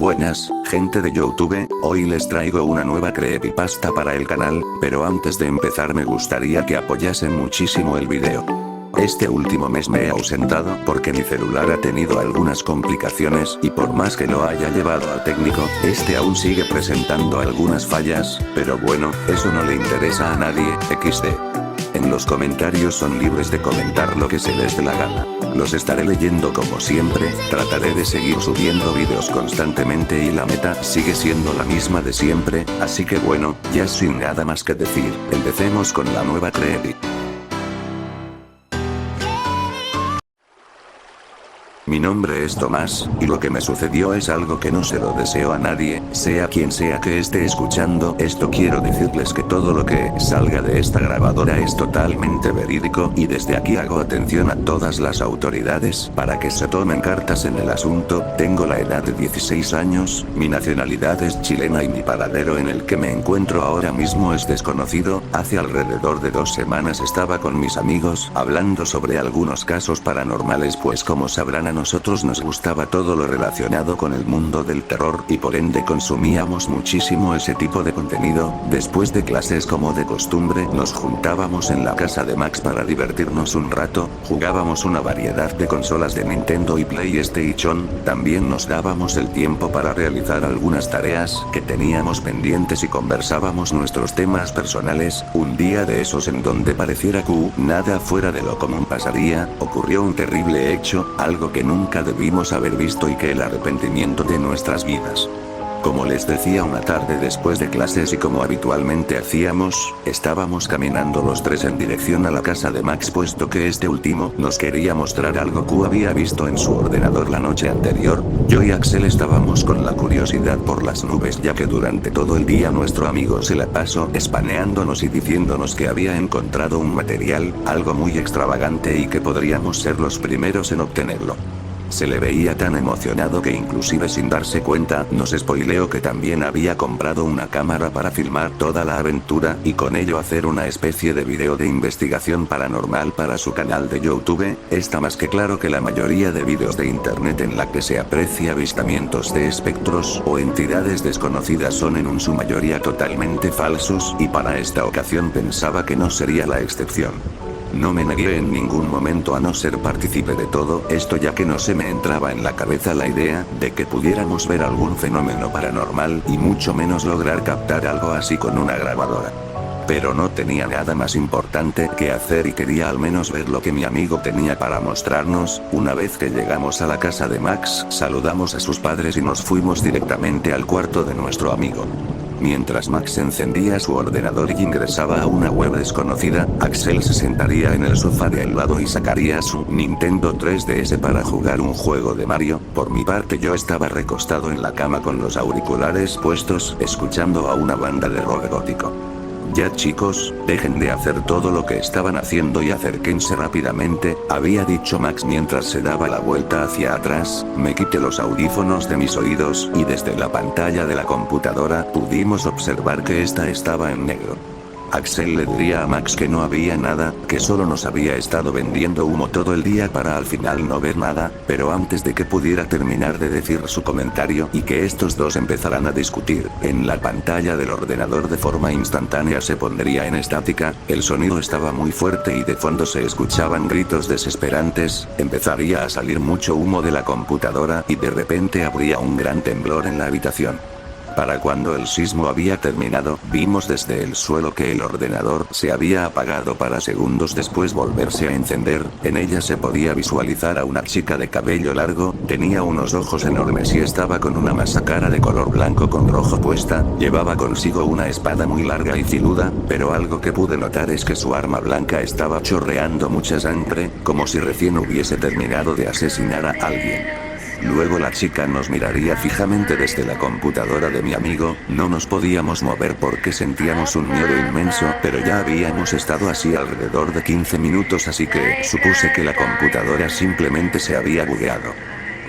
Buenas, gente de YouTube, hoy les traigo una nueva creepypasta para el canal, pero antes de empezar me gustaría que apoyasen muchísimo el video. Este último mes me he ausentado porque mi celular ha tenido algunas complicaciones y por más que lo haya llevado al técnico, este aún sigue presentando algunas fallas, pero bueno, eso no le interesa a nadie, XD. En los comentarios son libres de comentar lo que se les dé la gana. Los estaré leyendo como siempre, trataré de seguir subiendo vídeos constantemente y la meta sigue siendo la misma de siempre, así que bueno, ya sin nada más que decir, empecemos con la nueva creepy. Mi nombre es Tomás, y lo que me sucedió es algo que no se lo deseo a nadie, sea quien sea que esté escuchando esto. Quiero decirles que todo lo que salga de esta grabadora es totalmente verídico, y desde aquí hago atención a todas las autoridades para que se tomen cartas en el asunto. Tengo la edad de 16 años, mi nacionalidad es chilena y mi paradero en el que me encuentro ahora mismo es desconocido. Hace alrededor de 2 semanas estaba con mis amigos hablando sobre algunos casos paranormales, pues como sabrán a nosotros nos gustaba todo lo relacionado con el mundo del terror y por ende consumíamos muchísimo ese tipo de contenido. Después de clases, como de costumbre, nos juntábamos en la casa de Max para divertirnos un rato, jugábamos una variedad de consolas de Nintendo y PlayStation, también nos dábamos el tiempo para realizar algunas tareas que teníamos pendientes y conversábamos nuestros temas personales. Un día de esos en donde pareciera que nada fuera de lo común pasaría, ocurrió un terrible hecho, algo que nunca debimos haber visto y que el arrepentimiento de nuestras vidas. Como les decía, una tarde después de clases y como habitualmente hacíamos, estábamos caminando los tres en dirección a la casa de Max, puesto que este último nos quería mostrar algo que había visto en su ordenador la noche anterior. Yo y Axel estábamos con la curiosidad por las nubes, ya que durante todo el día nuestro amigo se la pasó spameándonos y diciéndonos que había encontrado un material, algo muy extravagante y que podríamos ser los primeros en obtenerlo. Se le veía tan emocionado que inclusive sin darse cuenta nos spoileó que también había comprado una cámara para filmar toda la aventura y con ello hacer una especie de video de investigación paranormal para su canal de YouTube. Está más que claro que la mayoría de vídeos de internet en la que se aprecia avistamientos de espectros o entidades desconocidas son en su mayoría totalmente falsos, y para esta ocasión pensaba que no sería la excepción. No me negué en ningún momento a no ser partícipe de todo esto, ya que no se me entraba en la cabeza la idea de que pudiéramos ver algún fenómeno paranormal y mucho menos lograr captar algo así con una grabadora. Pero no tenía nada más importante que hacer y quería al menos ver lo que mi amigo tenía para mostrarnos. Una vez que llegamos a la casa de Max, saludamos a sus padres y nos fuimos directamente al cuarto de nuestro amigo. Mientras Max encendía su ordenador y ingresaba a una web desconocida, Axel se sentaría en el sofá de al lado y sacaría su Nintendo 3DS para jugar un juego de Mario. Por mi parte, yo estaba recostado en la cama con los auriculares puestos, escuchando a una banda de rock gótico. Ya chicos, dejen de hacer todo lo que estaban haciendo y acérquense rápidamente, había dicho Max mientras se daba la vuelta hacia atrás. Me quité los audífonos de mis oídos y desde la pantalla de la computadora pudimos observar que esta estaba en negro. Axel le diría a Max que no había nada, que solo nos había estado vendiendo humo todo el día para al final no ver nada, pero antes de que pudiera terminar de decir su comentario y que estos dos empezaran a discutir, en la pantalla del ordenador de forma instantánea se pondría en estática, el sonido estaba muy fuerte y de fondo se escuchaban gritos desesperantes, empezaría a salir mucho humo de la computadora y de repente habría un gran temblor en la habitación. Para cuando el sismo había terminado, vimos desde el suelo que el ordenador se había apagado para segundos después volverse a encender. En ella se podía visualizar a una chica de cabello largo, tenía unos ojos enormes y estaba con una máscara de color blanco con rojo puesta, llevaba consigo una espada muy larga y filuda, pero algo que pude notar es que su arma blanca estaba chorreando mucha sangre, como si recién hubiese terminado de asesinar a alguien. Luego la chica nos miraría fijamente desde la computadora de mi amigo, no nos podíamos mover porque sentíamos un miedo inmenso, pero ya habíamos estado así alrededor de 15 minutos, así que supuse que la computadora simplemente se había bugueado.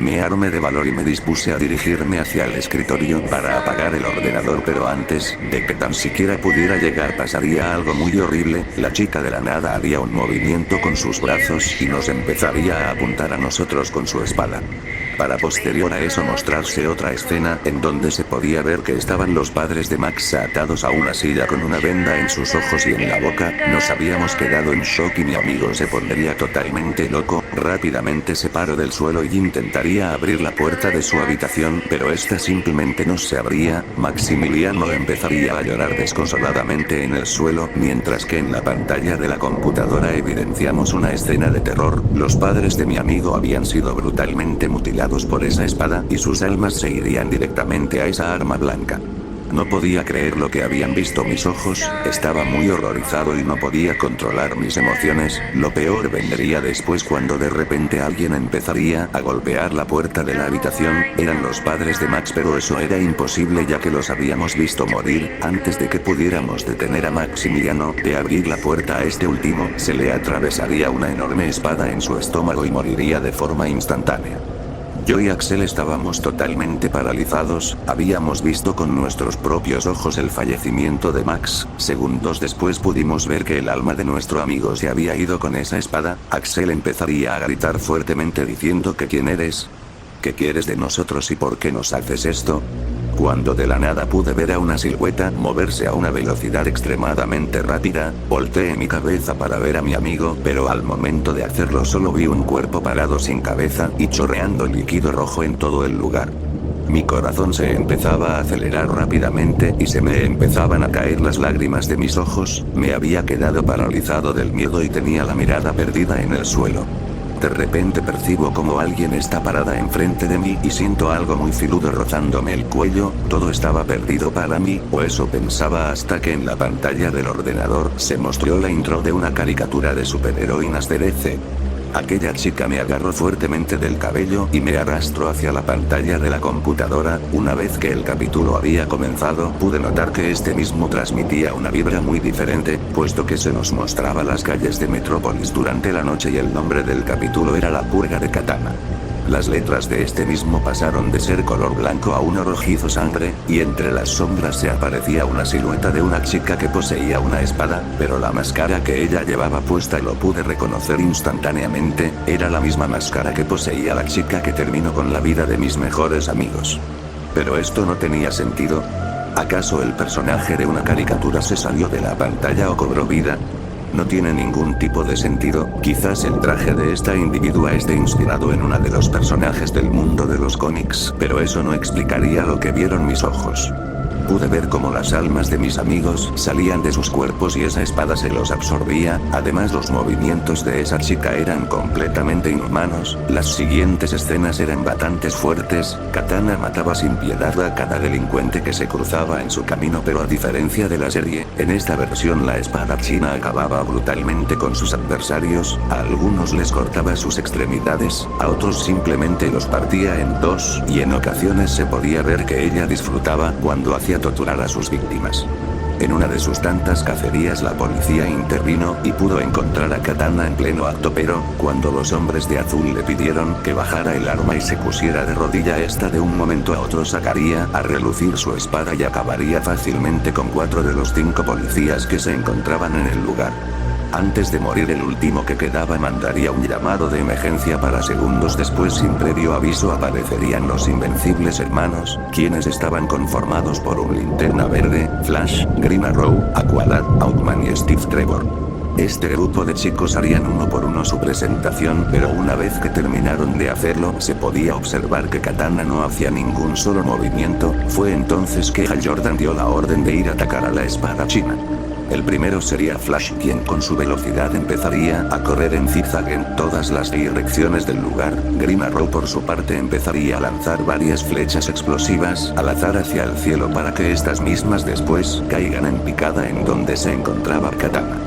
Me armé de valor y me dispuse a dirigirme hacia el escritorio para apagar el ordenador, pero antes de que tan siquiera pudiera llegar pasaría algo muy horrible. La chica de la nada haría un movimiento con sus brazos y nos empezaría a apuntar a nosotros con su espada. para posterior a eso mostrarse otra escena en donde se podía ver que estaban los padres de Max atados a una silla con una venda en sus ojos y en la boca. Nos habíamos quedado en shock y mi amigo se pondría totalmente loco. Rápidamente se paró del suelo y intentaría abrir la puerta de su habitación, pero esta simplemente no se abría. Maximiliano empezaría a llorar desconsoladamente en el suelo, mientras que en la pantalla de la computadora evidenciamos una escena de terror. Los padres de mi amigo habían sido brutalmente mutilados por esa espada, y sus almas se irían directamente a esa arma blanca. No podía creer lo que habían visto mis ojos, estaba muy horrorizado y no podía controlar mis emociones. Lo peor vendría después cuando de repente alguien empezaría a golpear la puerta de la habitación. Eran los padres de Max, pero eso era imposible ya que los habíamos visto morir. Antes de que pudiéramos detener a Maximiliano de abrir la puerta a este último, se le atravesaría una enorme espada en su estómago y moriría de forma instantánea. Yo y Axel estábamos totalmente paralizados, habíamos visto con nuestros propios ojos el fallecimiento de Max. Segundos después pudimos ver que el alma de nuestro amigo se había ido con esa espada. Axel empezaría a gritar fuertemente diciendo que ¿quién eres? ¿Qué quieres de nosotros y por qué nos haces esto? Cuando de la nada pude ver a una silueta moverse a una velocidad extremadamente rápida, volteé mi cabeza para ver a mi amigo, pero al momento de hacerlo solo vi un cuerpo parado sin cabeza y chorreando líquido rojo en todo el lugar. Mi corazón se empezaba a acelerar rápidamente y se me empezaban a caer las lágrimas de mis ojos. Me había quedado paralizado del miedo y tenía la mirada perdida en el suelo. De repente percibo como alguien está parada enfrente de mí y siento algo muy filudo rozándome el cuello. Todo estaba perdido para mí, o eso pensaba, hasta que en la pantalla del ordenador se mostró la intro de una caricatura de superheroínas de DC. Aquella chica me agarró fuertemente del cabello y me arrastró hacia la pantalla de la computadora. Una vez que el capítulo había comenzado, pude notar que este mismo transmitía una vibra muy diferente, puesto que se nos mostraba las calles de Metrópolis durante la noche y el nombre del capítulo era La Purga de Katana. Las letras de este mismo pasaron de ser color blanco a un rojizo sangre, y entre las sombras se aparecía una silueta de una chica que poseía una espada, pero la máscara que ella llevaba puesta lo pude reconocer instantáneamente. Era la misma máscara que poseía la chica que terminó con la vida de mis mejores amigos. Pero esto no tenía sentido. ¿Acaso el personaje de una caricatura se salió de la pantalla o cobró vida? No tiene ningún tipo de sentido. Quizás el traje de esta individua esté inspirado en uno de los personajes del mundo de los cómics, pero eso no explicaría lo que vieron mis ojos. Pude ver cómo las almas de mis amigos salían de sus cuerpos y esa espada se los absorbía. Además, los movimientos de esa chica eran completamente inhumanos. Las siguientes escenas eran bastante fuertes. Katana mataba sin piedad a cada delincuente que se cruzaba en su camino, pero a diferencia de la serie, en esta versión la espada china acababa brutalmente con sus adversarios. A algunos les cortaba sus extremidades, a otros simplemente los partía en dos, y en ocasiones se podía ver que ella disfrutaba cuando hacía torturar a sus víctimas. En una de sus tantas cacerías la policía intervino y pudo encontrar a Katana en pleno acto, pero cuando los hombres de azul le pidieron que bajara el arma y se pusiera de rodilla, esta de un momento a otro sacaría a relucir su espada y acabaría fácilmente con 4 de los 5 policías que se encontraban en el lugar. Antes de morir, el último que quedaba mandaría un llamado de emergencia para segundos después. Sin previo aviso aparecerían los Invencibles Hermanos, quienes estaban conformados por un Linterna Verde, Flash, Green Arrow, Aqualad, Hawkman y Steve Trevor. Este grupo de chicos harían uno por uno su presentación, pero una vez que terminaron de hacerlo, se podía observar que Katana no hacía ningún solo movimiento. Fue entonces que Hal Jordan dio la orden de ir a atacar a la espada china. El primero sería Flash, quien con su velocidad empezaría a correr en zigzag en todas las direcciones del lugar. Green Arrow por su parte empezaría a lanzar varias flechas explosivas al azar hacia el cielo para que estas mismas después caigan en picada en donde se encontraba Katana.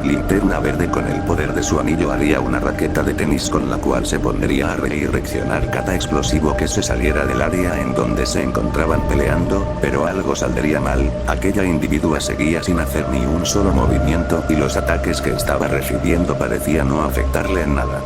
Linterna Verde, con el poder de su anillo, haría una raqueta de tenis con la cual se pondría a redireccionar cada explosivo que se saliera del área en donde se encontraban peleando, pero algo saldría mal. Aquella individua seguía sin hacer ni un solo movimiento y los ataques que estaba recibiendo parecían no afectarle en nada.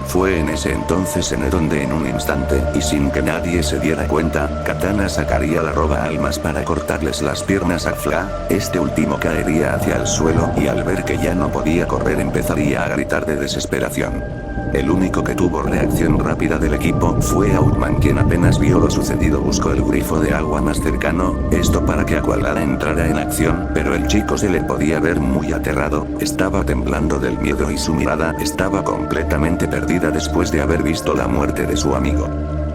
Fue en ese entonces en donde en un instante, y sin que nadie se diera cuenta, Katana sacaría la roba almas para cortarles las piernas a Fla. Este último caería hacia el suelo y al ver que ya no podía correr empezaría a gritar de desesperación. El único que tuvo reacción rápida del equipo fue Outman, quien apenas vio lo sucedido buscó el grifo de agua más cercano, esto para que Aqualad entrara en acción, pero el chico se le podía ver muy aterrado, estaba temblando del miedo y su mirada estaba completamente perdida después de haber visto la muerte de su amigo.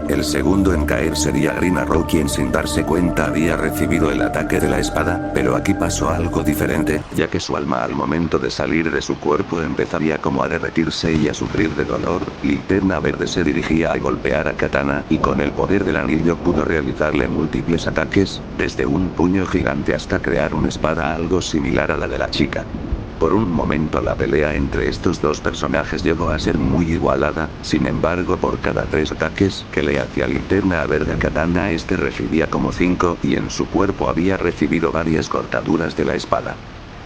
El segundo en caer sería Green Arrow, quien sin darse cuenta había recibido el ataque de la espada, pero aquí pasó algo diferente, ya que su alma al momento de salir de su cuerpo empezaría como a derretirse y a sufrir de dolor. Linterna Verde se dirigía a golpear a Katana, y con el poder del anillo pudo realizarle múltiples ataques, desde un puño gigante hasta crear una espada algo similar a la de la chica. Por un momento la pelea entre estos dos personajes llegó a ser muy igualada, sin embargo por cada 3 ataques que le hacía Linterna Verde a Katana este recibía como 5 y en su cuerpo había recibido varias cortaduras de la espada.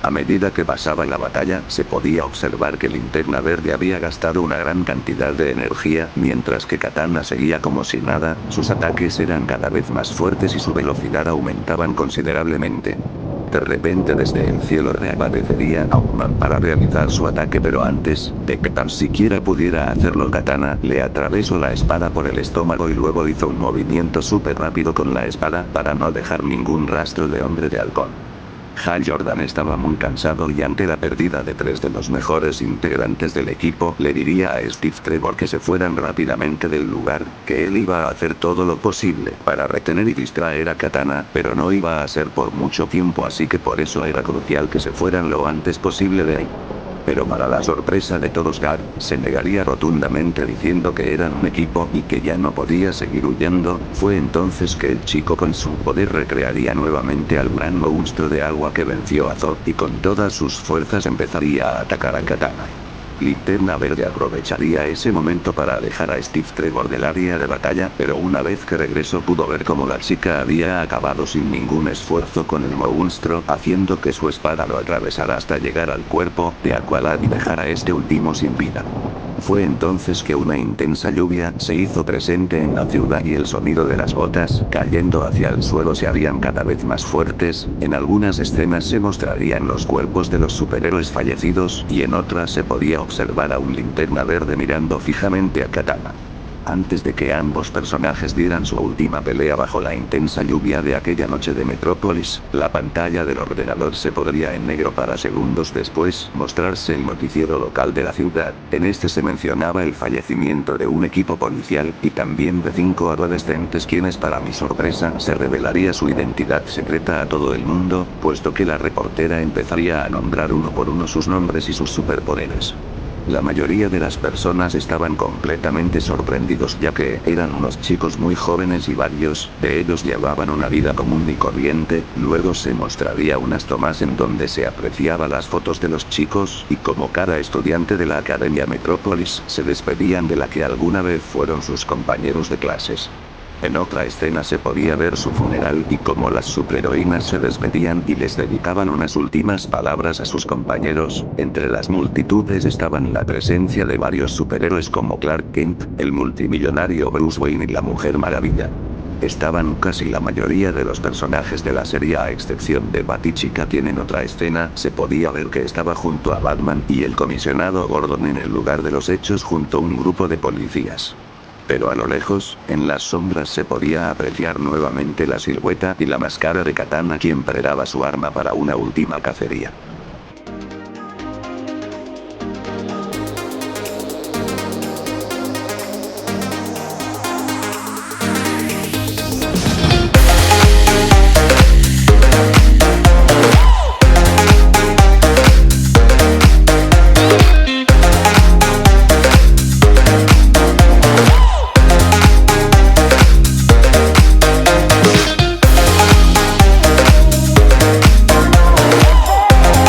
A medida que pasaba la batalla, se podía observar que Linterna Verde había gastado una gran cantidad de energía, mientras que Katana seguía como si nada, sus ataques eran cada vez más fuertes y su velocidad aumentaban considerablemente. De repente desde el cielo reaparecería Outman para realizar su ataque, pero antes de que tan siquiera pudiera hacerlo Katana le atravesó la espada por el estómago y luego hizo un movimiento súper rápido con la espada para no dejar ningún rastro de Hombre de Halcón. Hal Jordan estaba muy cansado y ante la pérdida de 3 de los mejores integrantes del equipo le diría a Steve Trevor que se fueran rápidamente del lugar, que él iba a hacer todo lo posible para retener y distraer a Katana, pero no iba a ser por mucho tiempo, así que por eso era crucial que se fueran lo antes posible de ahí. Pero para la sorpresa de todos, Gar se negaría rotundamente diciendo que eran un equipo y que ya no podía seguir huyendo. Fue entonces que el chico con su poder recrearía nuevamente al gran monstruo de agua que venció a Zod y con todas sus fuerzas empezaría a atacar a Katana. Linterna Verde aprovecharía ese momento para alejar a Steve Trevor del área de batalla, pero una vez que regresó pudo ver cómo la chica había acabado sin ningún esfuerzo con el monstruo, haciendo que su espada lo atravesara hasta llegar al cuerpo de Aqualad y dejar a este último sin vida. Fue entonces que una intensa lluvia se hizo presente en la ciudad y el sonido de las gotas cayendo hacia el suelo se harían cada vez más fuertes. En algunas escenas se mostrarían los cuerpos de los superhéroes fallecidos y en otras se podía observar a un Linterna Verde mirando fijamente a Katana. Antes de que ambos personajes dieran su última pelea bajo la intensa lluvia de aquella noche de Metrópolis, la pantalla del ordenador se pondría en negro para segundos después mostrarse el noticiero local de la ciudad. En este se mencionaba el fallecimiento de un equipo policial y también de 5 adolescentes, quienes para mi sorpresa se revelaría su identidad secreta a todo el mundo, puesto que la reportera empezaría a nombrar uno por uno sus nombres y sus superpoderes. La mayoría de las personas estaban completamente sorprendidos, ya que eran unos chicos muy jóvenes y varios de ellos llevaban una vida común y corriente. Luego se mostraría unas tomas en donde se apreciaba las fotos de los chicos y como cada estudiante de la Academia Metrópolis se despedían de la que alguna vez fueron sus compañeros de clases. En otra escena se podía ver su funeral y cómo las superheroínas se despedían y les dedicaban unas últimas palabras a sus compañeros. Entre las multitudes estaban la presencia de varios superhéroes como Clark Kent, el multimillonario Bruce Wayne y la Mujer Maravilla. Estaban casi la mayoría de los personajes de la serie a excepción de Batichica, quien en otra escena se podía ver que estaba junto a Batman y el comisionado Gordon en el lugar de los hechos junto a un grupo de policías. Pero a lo lejos, en las sombras se podía apreciar nuevamente la silueta y la máscara de Katana, quien preparaba su arma para una última cacería.